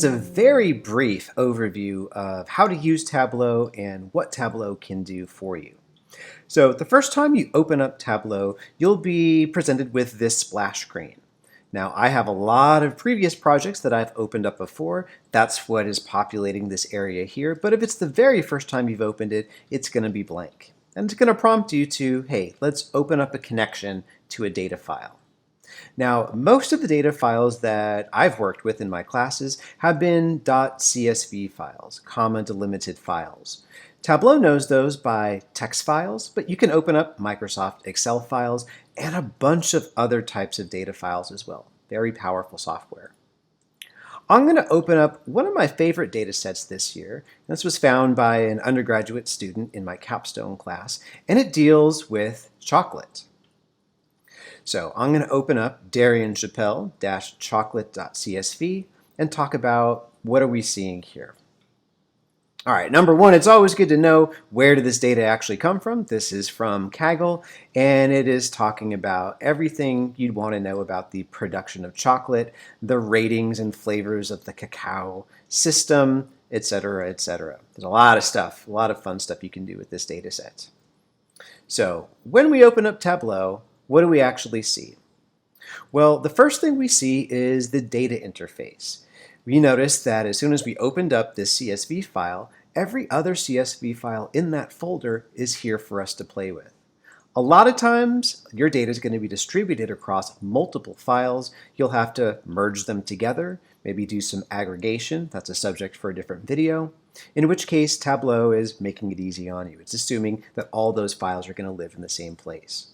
is a very brief overview of how to use Tableau and what Tableau can do for you. So the first time you open up Tableau, you'll be presented with this splash screen. Now, I have a lot of previous projects that I've opened up before. That's what is populating this area here. But if it's the very first time you've opened it, it's going to be blank. And it's going to prompt you to, hey, let's open up a connection to a data file. Now, most of the data files that I've worked with in my classes have been .csv files, comma delimited files. Tableau knows those by text files, but you can open up Microsoft Excel files and a bunch of other types of data files as well. Very powerful software. I'm going to open up one of my favorite data sets this year. This was found by an undergraduate student in my capstone class, and it deals with chocolate. So I'm going to open up Darian Chappelle-chocolate.csv and talk about what are we seeing here. All right, number one, it's always good to know where did this data actually come from. This is from Kaggle, and it is talking about everything you'd want to know about the production of chocolate, the ratings and flavors of the cacao system, etc., etc. There's a lot of stuff, a lot of fun stuff you can do with this data set. So when we open up Tableau, what do we actually see? Well, the first thing we see is the data interface. We notice that as soon as we opened up this CSV file, every other CSV file in that folder is here for us to play with. A lot of times, your data is going to be distributed across multiple files. You'll have to merge them together, maybe do some aggregation. That's a subject for a different video, in which case Tableau is making it easy on you. It's assuming that all those files are going to live in the same place.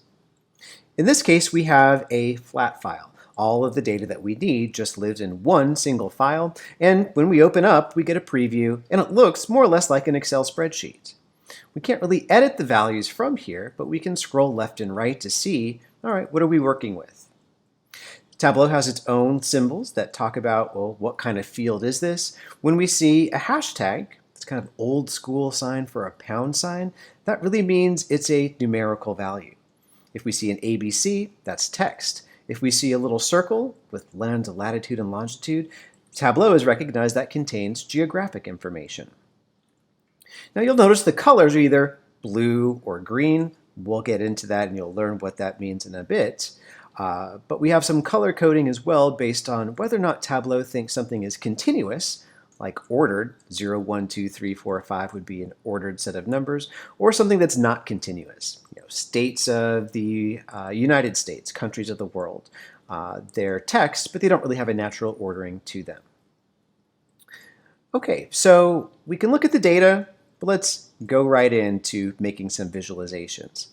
In this case, we have a flat file. All of the data that we need just lives in one single file, and when we open up, we get a preview, and it looks more or less like an Excel spreadsheet. We can't really edit the values from here, but we can scroll left and right to see, all right, what are we working with? Tableau has its own symbols that talk about, well, what kind of field is this? When we see a hashtag, it's kind of old school sign for a pound sign, that really means it's a numerical value. If we see an ABC, that's text. If we see a little circle with latitude and longitude, Tableau has recognized that contains geographic information. Now you'll notice the colors are either blue or green. We'll get into that and you'll learn what that means in a bit. But we have some color coding as well based on whether or not Tableau thinks something is continuous, like ordered, 0, 1, 2, 3, 4, 5 would be an ordered set of numbers, or something that's not continuous. States of the United States, countries of the world. They're text, but they don't really have a natural ordering to them. Okay, so we can look at the data, but let's go right into making some visualizations.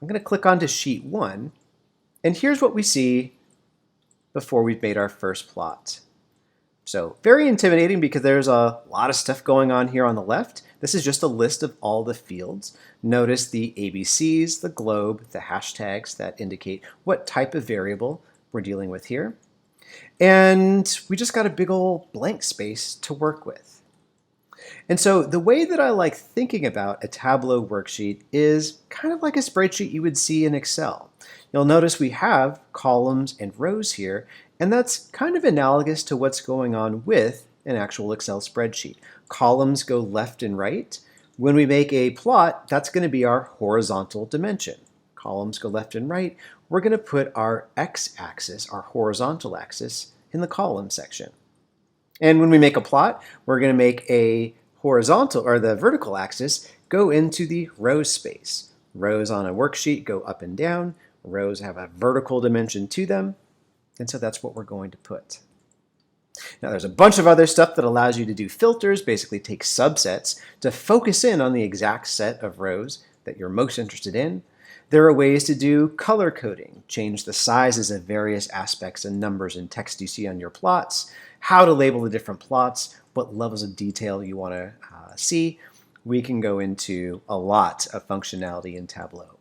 I'm going to click onto Sheet 1, and here's what we see before we've made our first plot. So very intimidating because there's a lot of stuff going on here on the left. This is just a list of all the fields. Notice the ABCs, the globe, the hashtags that indicate what type of variable we're dealing with here. And we just got a big old blank space to work with. And so the way that I like thinking about a Tableau worksheet is kind of like a spreadsheet you would see in Excel. You'll notice we have columns and rows here, and that's kind of analogous to what's going on with an actual Excel spreadsheet. Columns go left and right. When we make a plot, that's going to be our horizontal dimension. Columns go left and right. We're going to put our x-axis, our horizontal axis, in the column section. And when we make a plot, we're going to make a horizontal, or the vertical axis, go into the row space. Rows on a worksheet go up and down. Rows have a vertical dimension to them. And so that's what we're going to put. Now there's a bunch of other stuff that allows you to do filters, basically take subsets to focus in on the exact set of rows that you're most interested in. There are ways to do color coding, change the sizes of various aspects and numbers and text you see on your plots, how to label the different plots, what levels of detail you want to see. We can go into a lot of functionality in Tableau.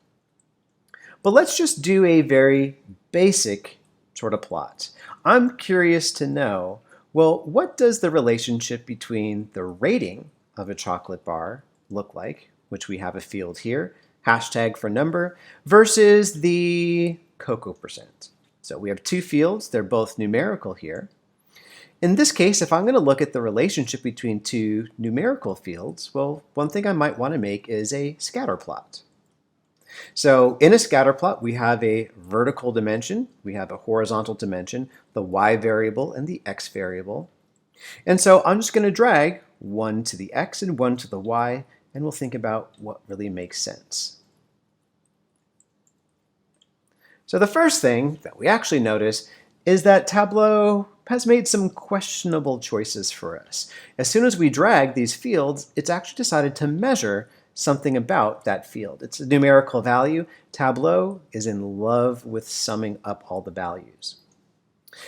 But let's just do a very basic sort of plot. I'm curious to know, well, what does the relationship between the rating of a chocolate bar look like, which we have a field here, hashtag for number, versus the cocoa percent. So we have two fields, they're both numerical here. In this case, if I'm going to look at the relationship between two numerical fields, well, one thing I might want to make is a scatter plot. So in a scatter plot, we have a vertical dimension, we have a horizontal dimension, the y variable and the x variable. And so I'm just going to drag one to the x and one to the y, and we'll think about what really makes sense. So the first thing that we actually notice is that Tableau has made some questionable choices for us. As soon as we drag these fields, it's actually decided to measure something about that field. It's a numerical value. Tableau is in love with summing up all the values.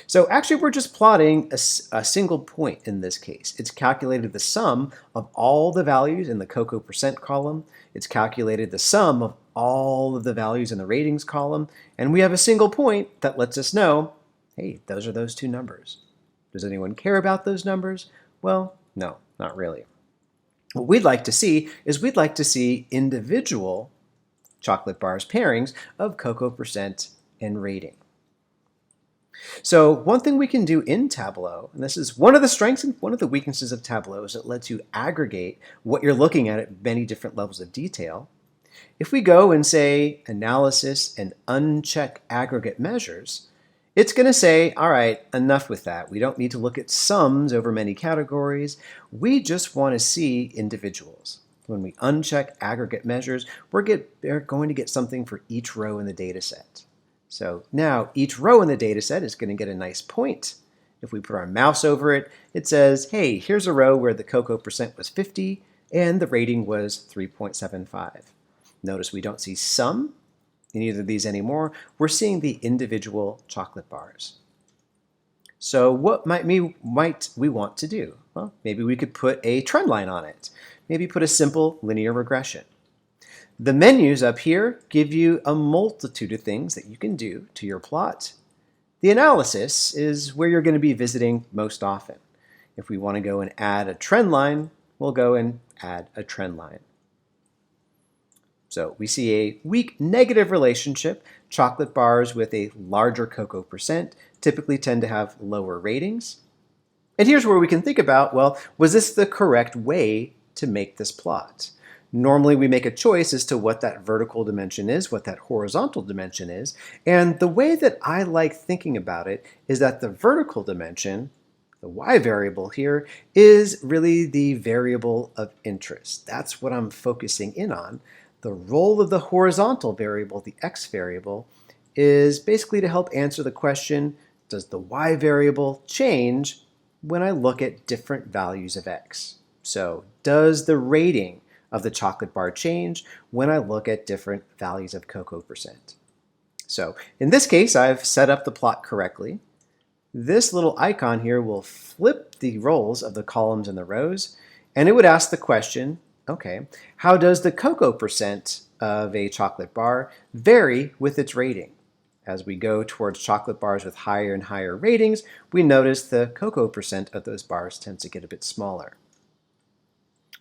So actually we're just plotting a single point in this case. It's calculated the sum of all the values in the cocoa percent column. It's calculated the sum of all of the values in the ratings column. And we have a single point that lets us know, hey, those are those two numbers. Does anyone care about those numbers? Well, no, not really. What we'd like to see is we'd like to see individual chocolate bars pairings of cocoa percent and rating. So one thing we can do in Tableau, and this is one of the strengths and one of the weaknesses of Tableau, is it lets you aggregate what you're looking at many different levels of detail. If we go and say analysis and uncheck aggregate measures, it's going to say, all right, enough with that. We don't need to look at sums over many categories. We just want to see individuals. When we uncheck aggregate measures, we're going to get something for each row in the data set. So now each row in the data set is going to get a nice point. If we put our mouse over it, it says, hey, here's a row where the cocoa percent was 50 and the rating was 3.75. Notice we don't see sum in either of these anymore. We're seeing the individual chocolate bars. So what might we want to do? Well, maybe we could put a trend line on it. Maybe put a simple linear regression. The menus up here give you a multitude of things that you can do to your plot. The analysis is where you're going to be visiting most often. If we want to go and add a trend line, we'll go and add a trend line. So we see a weak negative relationship. Chocolate bars with a larger cocoa percent typically tend to have lower ratings. And here's where we can think about, well, was this the correct way to make this plot? Normally we make a choice as to what that vertical dimension is, what that horizontal dimension is, and the way that I like thinking about it is that the vertical dimension, the y variable here, is really the variable of interest. That's what I'm focusing in on. The role of the horizontal variable, the x variable, is basically to help answer the question, does the y variable change when I look at different values of x? So does the rating of the chocolate bar change when I look at different values of cocoa percent? So in this case, I've set up the plot correctly. This little icon here will flip the roles of the columns and the rows, and it would ask the question, okay, how does the cocoa percent of a chocolate bar vary with its rating? As we go towards chocolate bars with higher and higher ratings, we notice the cocoa percent of those bars tends to get a bit smaller.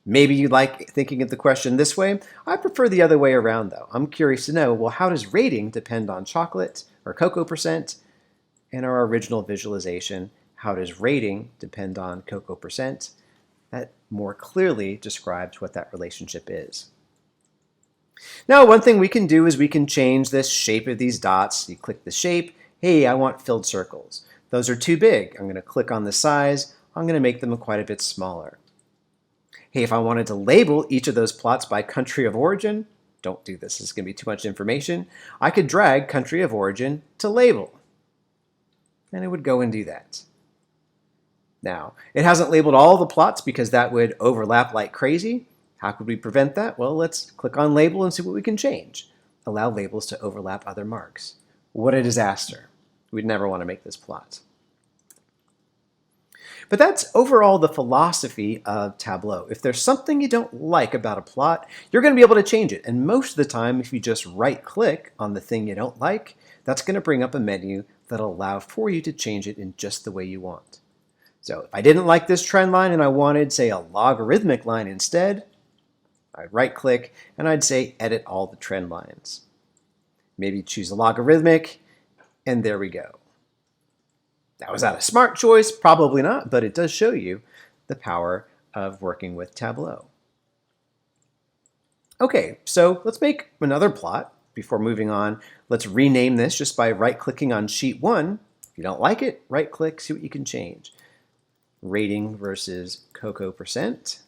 Maybe you like thinking of the question this way. I prefer the other way around though. I'm curious to know, well, how does rating depend on chocolate or cocoa percent? In our original visualization, how does rating depend on cocoa percent? That more clearly describes what that relationship is. Now, one thing we can do is we can change this shape of these dots. You click the shape. Hey, I want filled circles. Those are too big. I'm going to click on the size. I'm going to make them quite a bit smaller. Hey, if I wanted to label each of those plots by country of origin, don't do this. This is going to be too much information. I could drag country of origin to label. And it would go and do that. Now, it hasn't labeled all the plots because that would overlap like crazy. How could we prevent that? Well, let's click on label and see what we can change. Allow labels to overlap other marks. What a disaster. We'd never want to make this plot. But that's overall the philosophy of Tableau. If there's something you don't like about a plot, you're going to be able to change it. And most of the time, if you just right-click on the thing you don't like, that's going to bring up a menu that'll allow for you to change it in just the way you want. So if I didn't like this trend line and I wanted, say, a logarithmic line instead, I'd right-click and I'd say Edit all the trend lines. Maybe choose a logarithmic, and there we go. Now, was that a smart choice? Probably not, but it does show you the power of working with Tableau. Okay, so let's make another plot. Before moving on, let's rename this just by right-clicking on sheet 1. If you don't like it, right-click, see what you can change. Rating versus cocoa percent.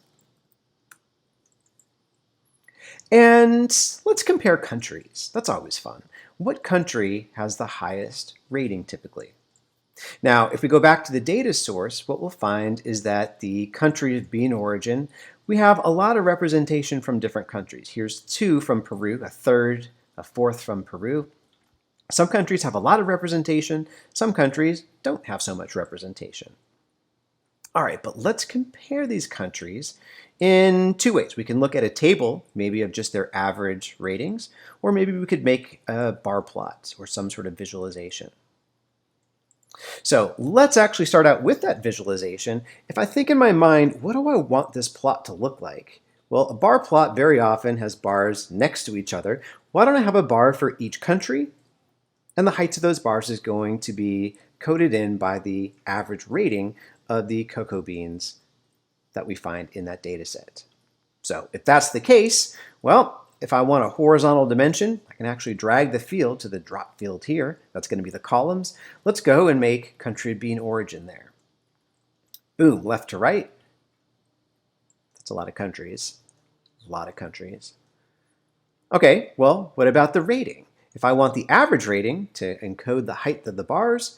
And let's compare countries. That's always fun. What country has the highest rating typically? Now, if we go back to the data source, what we'll find is that the country of being origin, we have a lot of representation from different countries. Here's 2 from Peru, a third, a fourth from Peru. Some countries have a lot of representation. Some countries don't have so much representation. All right, but let's compare these countries in 2 ways. We can look at a table, maybe of just their average ratings, or maybe we could make a bar plot or some sort of visualization. So let's actually start out with that visualization. If I think in my mind, what do I want this plot to look like? Well, a bar plot very often has bars next to each other. Why don't I have a bar for each country? And the heights of those bars is going to be coded in by the average rating of the cocoa beans that we find in that data set. So if that's the case, well, if I want a horizontal dimension, I can actually drag the field to the drop field here. That's going to be the columns. Let's go and make country of bean origin there. Boom, left to right. That's a lot of countries. A lot of countries. Okay, well, what about the rating? If I want the average rating to encode the height of the bars,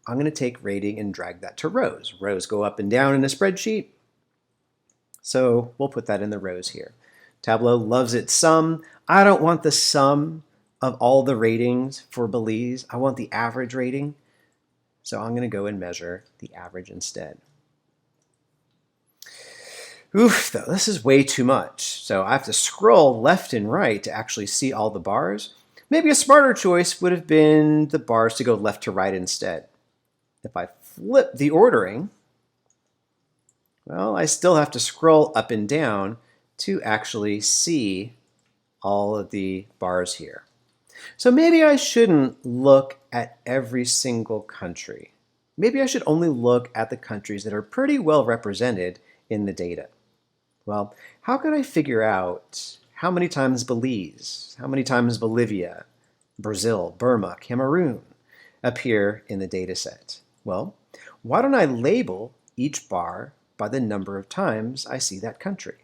I'm going to take rating and drag that to rows. Rows go up and down in a spreadsheet. So we'll put that in the rows here. Tableau loves its sum. I don't want the sum of all the ratings for Belize. I want the average rating. So I'm going to go and measure the average instead. Oof, though, this is way too much. So I have to scroll left and right to actually see all the bars. Maybe a smarter choice would have been the bars to go left to right instead. If I flip the ordering, well, I still have to scroll up and down to actually see all of the bars here. So maybe I shouldn't look at every single country. Maybe I should only look at the countries that are pretty well represented in the data. Well, how could I figure out how many times Belize, how many times Bolivia, Brazil, Burma, Cameroon appear in the data set? Well, why don't I label each bar by the number of times I see that country?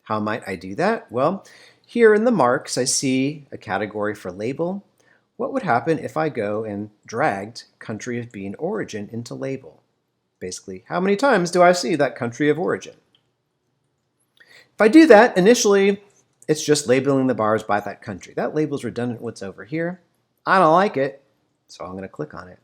How might I do that? Well, here in the marks, I see a category for label. What would happen if I go and dragged country of bean origin into label? Basically, how many times do I see that country of origin? If I do that, initially, it's just labeling the bars by that country. That label is redundant with what's over here. I don't like it, so I'm going to click on it.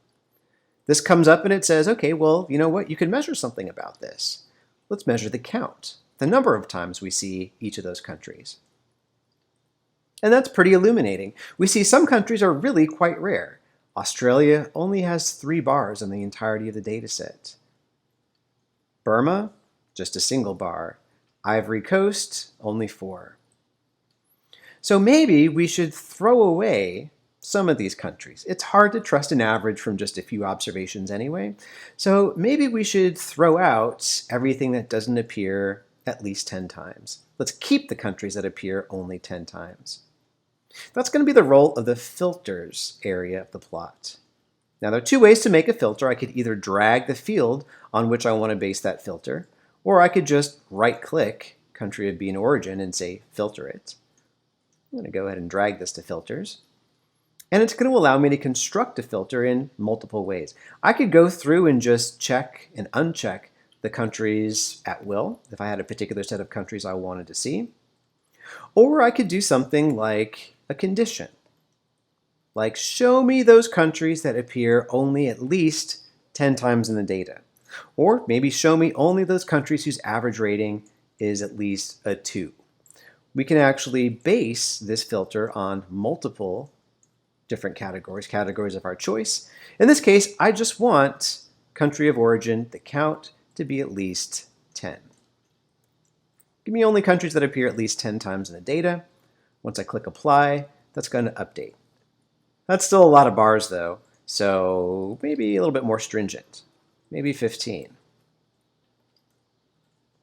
This comes up and it says, okay, well, you know what? You can measure something about this. Let's measure the count, the number of times we see each of those countries. And that's pretty illuminating. We see some countries are really quite rare. Australia only has 3 bars in the entirety of the data set. Burma, just a single bar. Ivory Coast, only 4. So maybe we should throw away some of these countries. It's hard to trust an average from just a few observations anyway. So maybe we should throw out everything that doesn't appear at least 10 times. Let's keep the countries that appear only 10 times. That's going to be the role of the filters area of the plot. Now there are 2 ways to make a filter. I could either drag the field on which I want to base that filter, or I could just right-click country of bean origin and say filter it. I'm going to go ahead and drag this to filters. And it's going to allow me to construct a filter in multiple ways. I could go through and just check and uncheck the countries at will, if I had a particular set of countries I wanted to see. Or I could do something like a condition. Like show me those countries that appear only at least 10 times in the data. Or maybe show me only those countries whose average rating is at least a 2. We can actually base this filter on multiple different categories of our choice. In this case, I just want country of origin, the count, to be at least 10. Give me only countries that appear at least 10 times in the data. Once I click apply, that's going to update. That's still a lot of bars though, So maybe a little bit more stringent, maybe 15.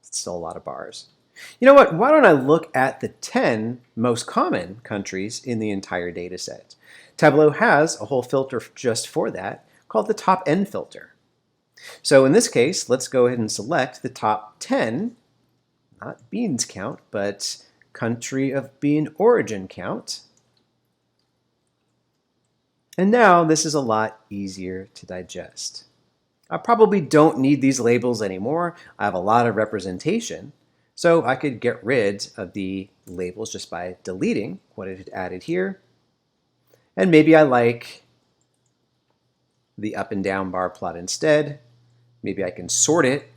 It's still a lot of bars. You know what? Why don't I look at the 10 most common countries in the entire data set? Tableau has a whole filter just for that called the top N filter. So in this case, let's go ahead and select the top 10, not beans count, but country of bean origin count. And now this is a lot easier to digest. I probably don't need these labels anymore. I have a lot of representation. So I could get rid of the labels just by deleting what it had added here. And maybe I like the up and down bar plot instead. Maybe I can sort it,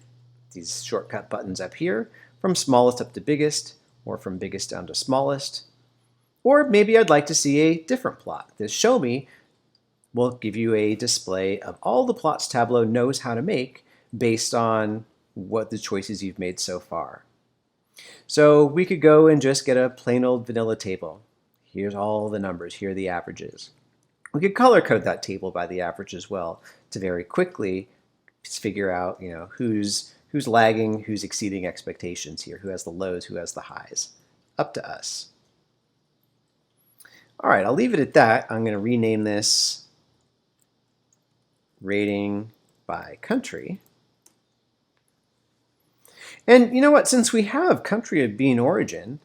these shortcut buttons up here, from smallest up to biggest, or from biggest down to smallest. Or maybe I'd like to see a different plot. This show me will give you a display of all the plots Tableau knows how to make based on what the choices you've made so far. So we could go and just get a plain old vanilla table. Here's all the numbers, here are the averages. We could color code that table by the average as well to very quickly figure out, who's lagging, who's exceeding expectations here, who has the lows, who has the highs. Up to us. All right, I'll leave it at that. I'm going to rename this rating by country. And you know what? Since we have country of bean origin,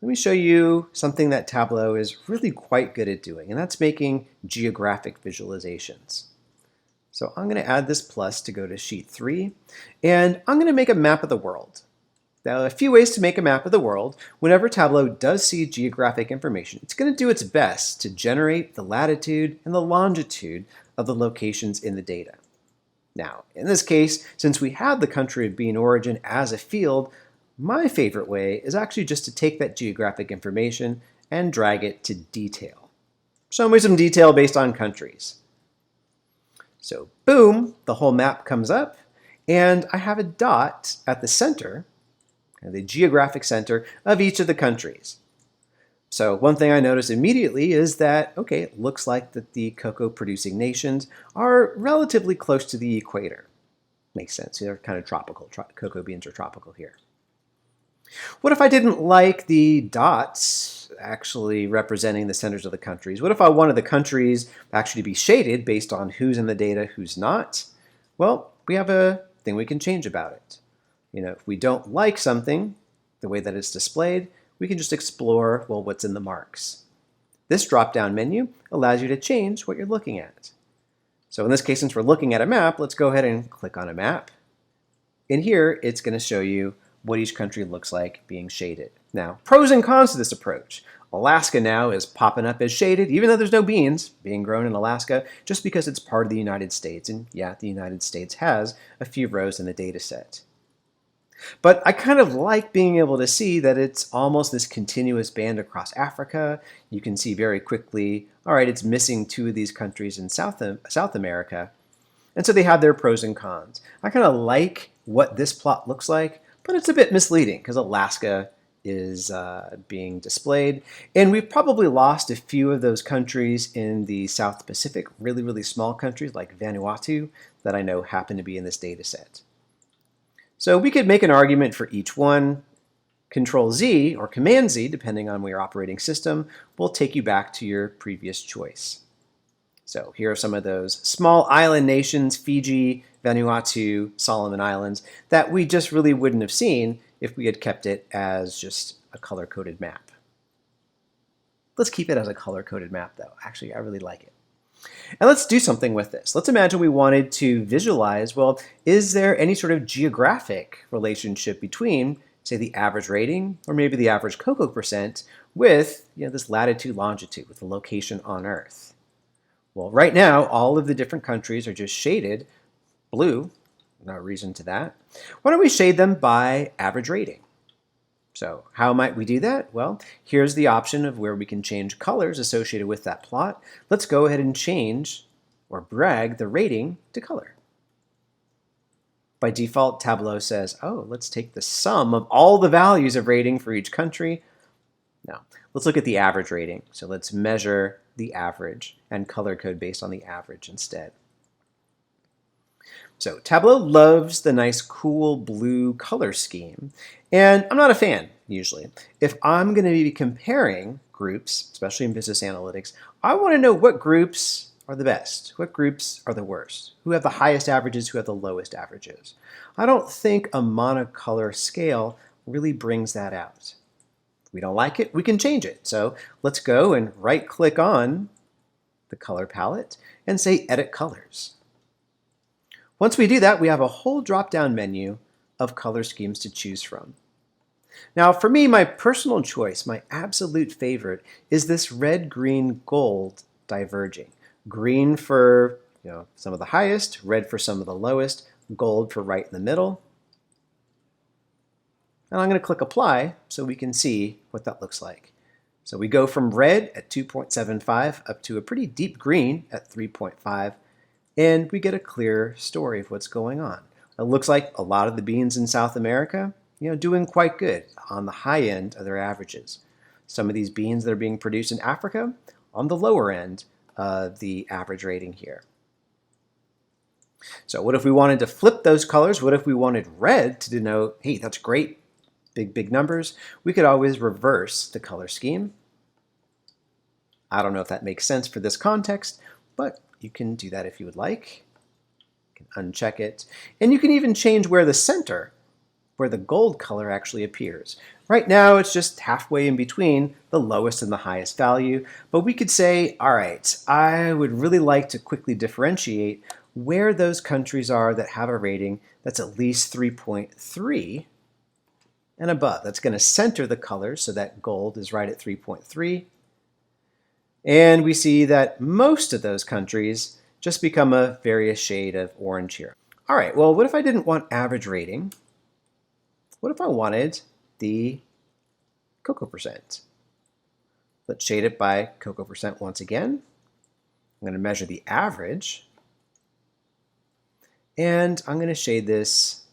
let me show you something that Tableau is really quite good at doing, and that's making geographic visualizations. So I'm going to add this plus to go to sheet 3, and I'm going to make a map of the world. Now, a few ways to make a map of the world. Whenever Tableau does see geographic information, it's going to do its best to generate the latitude and the longitude of the locations in the data. Now, in this case, since we have the country of bean origin as a field, my favorite way is actually just to take that geographic information and drag it to detail. Show me some detail based on countries. So boom, the whole map comes up, and I have a dot at the center, the geographic center of each of the countries. So one thing I notice immediately is that, okay, it looks like that the cocoa producing nations are relatively close to the equator. Makes sense, they're kind of tropical. Cocoa beans are tropical here. What if I didn't like the dots actually representing the centers of the countries? What if I wanted the countries actually to be shaded based on who's in the data, who's not? Well, we have a thing we can change about it. If we don't like something, the way that it's displayed, we can just explore, well, what's in the marks. This drop-down menu allows you to change what you're looking at. So in this case, since we're looking at a map, let's go ahead and click on a map. In here, it's going to show you what each country looks like being shaded. Now, pros and cons to this approach. Alaska now is popping up as shaded, even though there's no beans being grown in Alaska, just because it's part of the United States. And yeah, the United States has a few rows in the data set. But I kind of like being able to see that it's almost this continuous band across Africa. You can see very quickly, all right, it's missing 2 of these countries in South America. And so they have their pros and cons. I kind of like what this plot looks like, but it's a bit misleading because Alaska is being displayed. And we've probably lost a few of those countries in the South Pacific, really, really small countries like Vanuatu that I know happen to be in this data set. So we could make an argument for each one. Control-Z or Command-Z, depending on your operating system, will take you back to your previous choice. So here are some of those small island nations, Fiji, Vanuatu, Solomon Islands, that we just really wouldn't have seen if we had kept it as just a color-coded map. Let's keep it as a color-coded map, though. Actually, I really like it. And let's do something with this. Let's imagine we wanted to visualize, well, is there any sort of geographic relationship between, say, the average rating or maybe the average cocoa percent with this latitude, longitude, with the location on Earth? Well, right now, all of the different countries are just shaded blue. No reason to that. Why don't we shade them by average rating? So how might we do that? Well, here's the option of where we can change colors associated with that plot. Let's go ahead and change or drag the rating to color. By default, Tableau says, oh, let's take the sum of all the values of rating for each country. Now, let's look at the average rating. So let's measure the average and color code based on the average instead. So Tableau loves the nice cool blue color scheme, and I'm not a fan usually. If I'm going to be comparing groups, especially in business analytics, I want to know what groups are the best, what groups are the worst, who have the highest averages, who have the lowest averages. I don't think a monocolor scale really brings that out. If we don't like it, we can change it. So let's go and right-click on the color palette and say Edit Colors. Once we do that, we have a whole drop-down menu of color schemes to choose from. Now, for me, my personal choice, my absolute favorite, is this red, green, gold diverging. Green for some of the highest, red for some of the lowest, gold for right in the middle. And I'm going to click Apply so we can see what that looks like. So we go from red at 2.75 up to a pretty deep green at 3.5. And we get a clear story of what's going on. It looks like a lot of the beans in South America, doing quite good on the high end of their averages. Some of these beans that are being produced in Africa on the lower end of the average rating here. So what if we wanted to flip those colors? What if we wanted red to denote, hey, that's great, big numbers? We could always reverse the color scheme. I don't know if that makes sense for this context, but you can do that if you would like. You can uncheck it. And you can even change where the center, where the gold color actually appears. Right now, it's just halfway in between the lowest and the highest value. But we could say, all right, I would really like to quickly differentiate where those countries are that have a rating that's at least 3.3 and above. That's going to center the colors so that gold is right at 3.3. And we see that most of those countries just become a various shade of orange here. All right, well, what if I didn't want average rating? What if I wanted the cocoa percent? Let's shade it by cocoa percent once again. I'm going to measure the average. And I'm going to shade this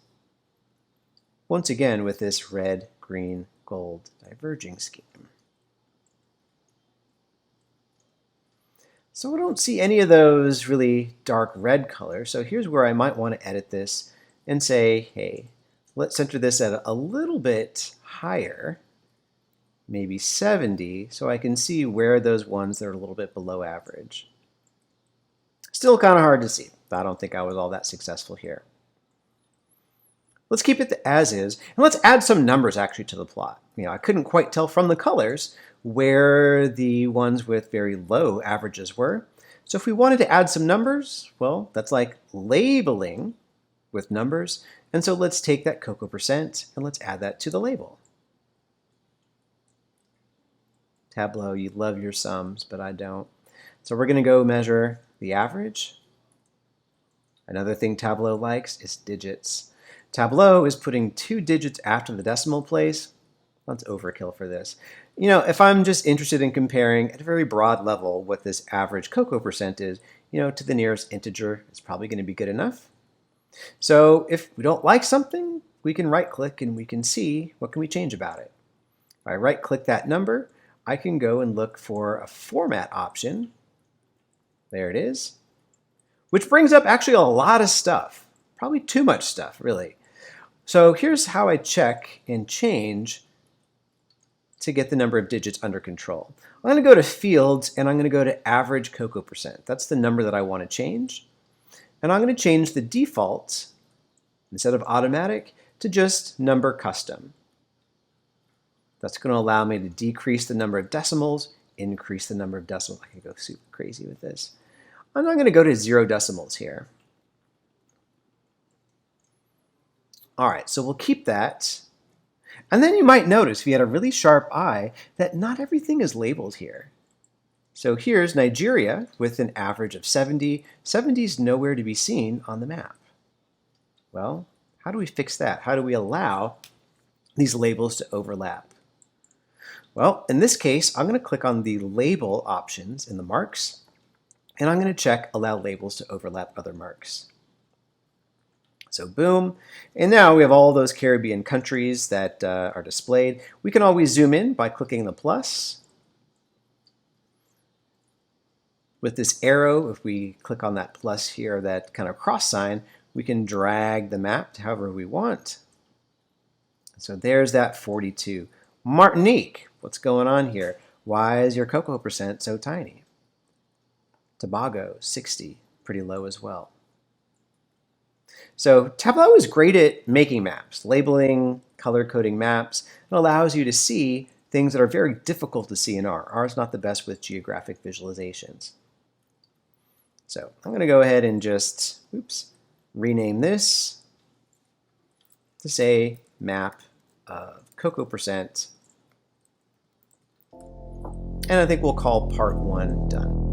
once again with this red, green, gold diverging scheme. So I don't see any of those really dark red colors. So here's where I might want to edit this and say, hey, let's center this at a little bit higher, maybe 70, so I can see where those ones that are a little bit below average. Still kind of hard to see. I don't think I was all that successful here. Let's keep it as is, and let's add some numbers actually to the plot. I couldn't quite tell from the colors where the ones with very low averages were. So if we wanted to add some numbers, well, that's like labeling with numbers. And so let's take that cocoa percent and let's add that to the label. Tableau, you love your sums, but I don't. So we're going to go measure the average. Another thing Tableau likes is digits. Tableau is putting 2 digits after the decimal place. That's overkill for this. If I'm just interested in comparing at a very broad level what this average cocoa percent is, to the nearest integer, it's probably going to be good enough. So if we don't like something, we can right-click and we can see what can we change about it. If I right-click that number, I can go and look for a format option. There it is, which brings up actually a lot of stuff, probably too much stuff, really. So here's how I check and change to get the number of digits under control. I'm going to go to Fields and I'm going to go to Average Cocoa Percent. That's the number that I want to change. And I'm going to change the default, instead of automatic, to just number custom. That's going to allow me to decrease the number of decimals, increase the number of decimals. I can go super crazy with this. I'm going to go to 0 decimals here. All right, so we'll keep that. And then you might notice, if you had a really sharp eye, that not everything is labeled here. So here's Nigeria with an average of 70. 70 is nowhere to be seen on the map. Well, how do we fix that? How do we allow these labels to overlap? Well, in this case, I'm going to click on the label options in the marks, and I'm going to check allow labels to overlap other marks. So boom, and now we have all those Caribbean countries that are displayed. We can always zoom in by clicking the plus. With this arrow, if we click on that plus here, that kind of cross sign, we can drag the map to however we want. So there's that 42. Martinique, what's going on here? Why is your cocoa percent so tiny? Tobago, 60, pretty low as well. So Tableau is great at making maps, labeling, color coding maps. It allows you to see things that are very difficult to see in R. R is not the best with geographic visualizations. So I'm going to go ahead and just, rename this to say map of cocoa percent. And I think we'll call part 1 done.